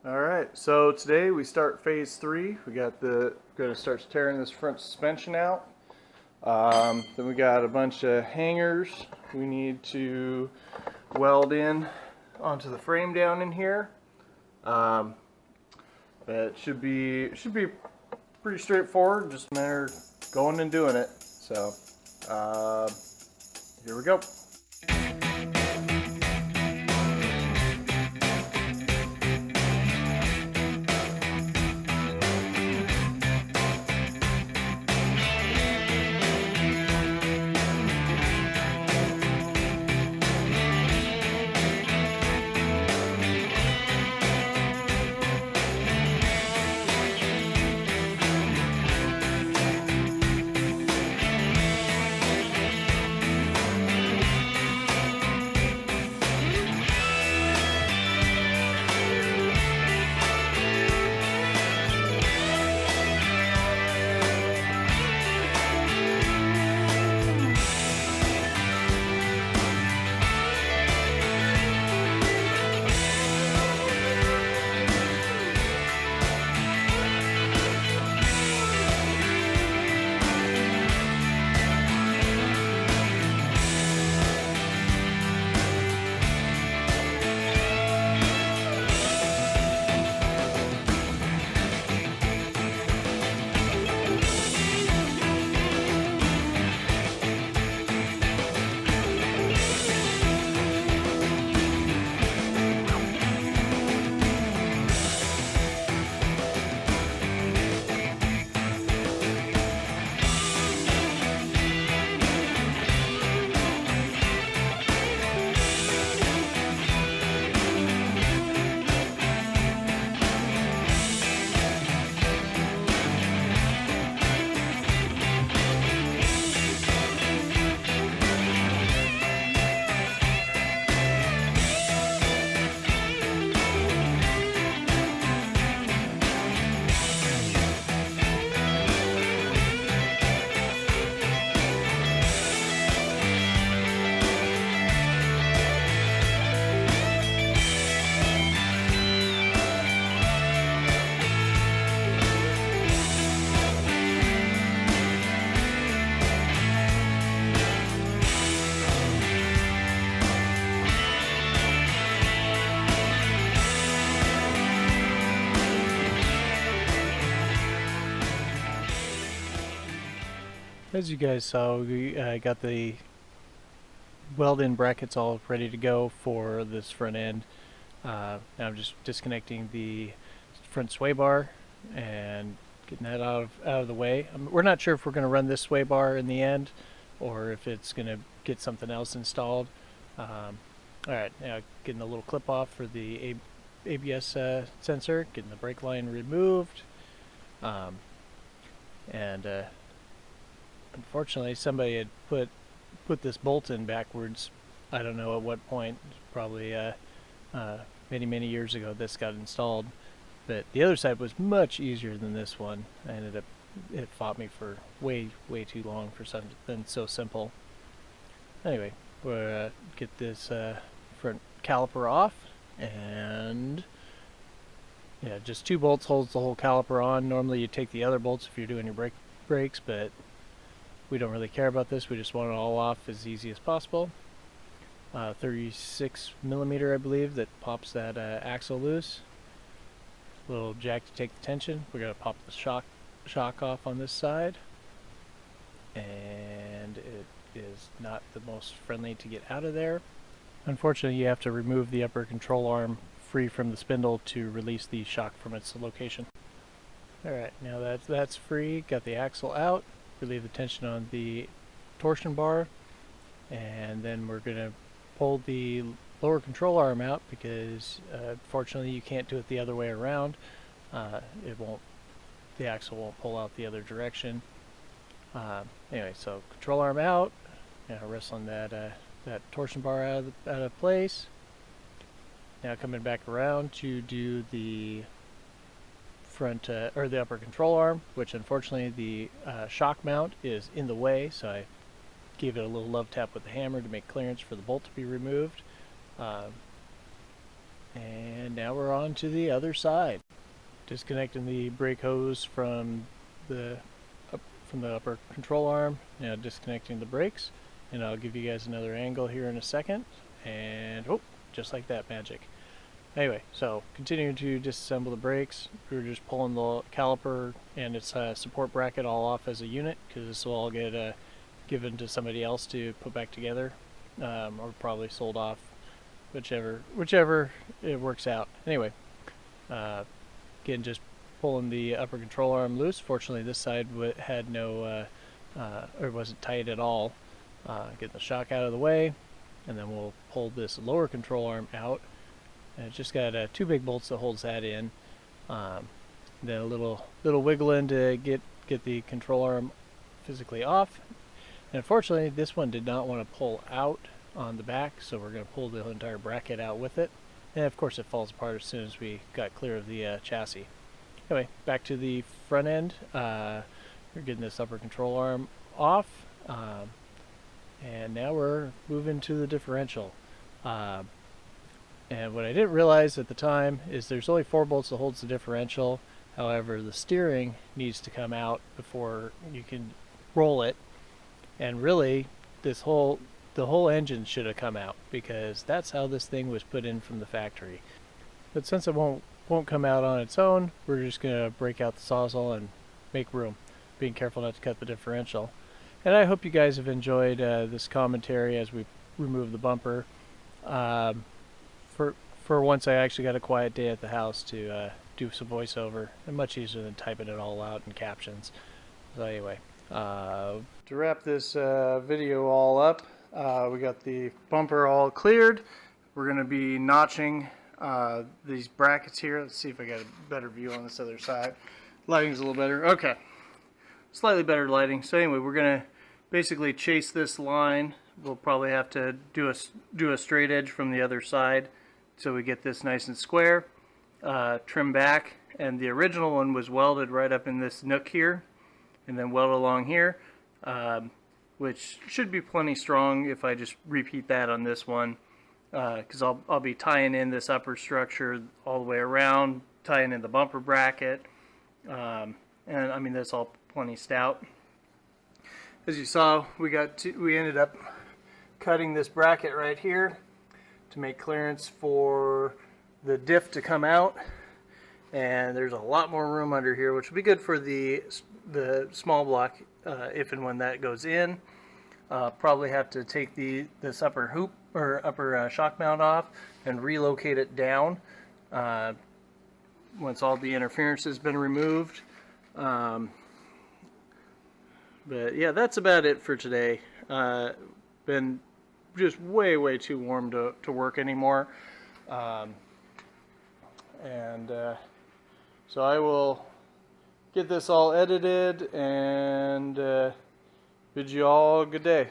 All right, so today we start phase 3. We got gonna start tearing this front suspension out. Then we got a bunch of hangers we need to weld in onto the frame down in here. That should be pretty straightforward. Just a matter of going and doing it. So here we go. As you guys saw, we got the weld-in brackets all ready to go for this front end. Now I'm just disconnecting the front sway bar and getting that out of the way. We're not sure if we're going to run this sway bar in the end or if it's going to get something else installed. Alright, now getting a little clip off for the ABS sensor, getting the brake line removed, and unfortunately somebody had put this bolt in backwards. I don't know at what point, probably many years ago this got installed, but the other side was much easier than this one. It fought me for way too long for something so simple. Anyway, we'll get this front caliper off, and yeah, just 2 bolts holds the whole caliper on. Normally you take the other bolts if you're doing your brakes, but we don't really care about this. We just want it all off as easy as possible. 36 millimeter, I believe, that pops that axle loose. Little jack to take the tension. We're going to pop the shock off on this side, and it is not the most friendly to get out of there. Unfortunately, you have to remove the upper control arm free from the spindle to release the shock from its location. Alright, now that's free. Got the axle out. Relieve the tension on the torsion bar, and then we're going to pull the lower control arm out because fortunately you can't do it the other way around. The axle won't pull out the other direction. Anyway, so control arm out, wrestling that torsion bar out of place. Now coming back around to do the front or the upper control arm, which unfortunately the shock mount is in the way, so I gave it a little love tap with the hammer to make clearance for the bolt to be removed. And now we're on to the other side. Disconnecting the brake hose from the upper control arm. Now disconnecting the brakes, and I'll give you guys another angle here in a second. And oh, just like that, magic. Anyway, so continuing to disassemble the brakes, we're just pulling the caliper and its support bracket all off as a unit, because this will all get given to somebody else to put back together, or probably sold off, whichever it works out. Anyway, again, just pulling the upper control arm loose. Fortunately, this side had no, or wasn't tight at all. Get the shock out of the way, and then we'll pull this lower control arm out. And it's just got 2 big bolts that holds that in. Then a little wiggle in to get the control arm physically off. And unfortunately, this one did not want to pull out on the back, so we're going to pull the entire bracket out with it. And of course, it falls apart as soon as we got clear of the chassis. Anyway, back to the front end. We're getting this upper control arm off, and now we're moving to the differential. And what I didn't realize at the time is there's only 4 bolts that holds the differential. However, the steering needs to come out before you can roll it. And really, the whole engine should have come out, because that's how this thing was put in from the factory. But since it won't come out on its own, we're just going to break out the Sawzall and make room, being careful not to cut the differential. And I hope you guys have enjoyed this commentary as we remove the bumper. For once, I actually got a quiet day at the house to do some voiceover, and much easier than typing it all out in captions. So anyway, to wrap this video all up, we got the bumper all cleared. We're going to be notching these brackets here. Let's see if I got a better view on this other side. Lighting's a little better. Okay, slightly better lighting. So anyway, we're going to basically chase this line. We'll probably have to do a straight edge from the other side, so we get this nice and square. Trim back, and the original one was welded right up in this nook here, and then welded along here, which should be plenty strong if I just repeat that on this one, because I'll be tying in this upper structure all the way around, tying in the bumper bracket, and I mean that's all plenty stout. As you saw, we ended up cutting this bracket right here to make clearance for the diff to come out, and there's a lot more room under here, which will be good for the small block if and when that goes in. Probably have to take this upper hoop or upper shock mount off and relocate it down once all the interference has been removed. But yeah, that's about it for today. Been just way too warm to work anymore, so I will get this all edited and bid you all a good day.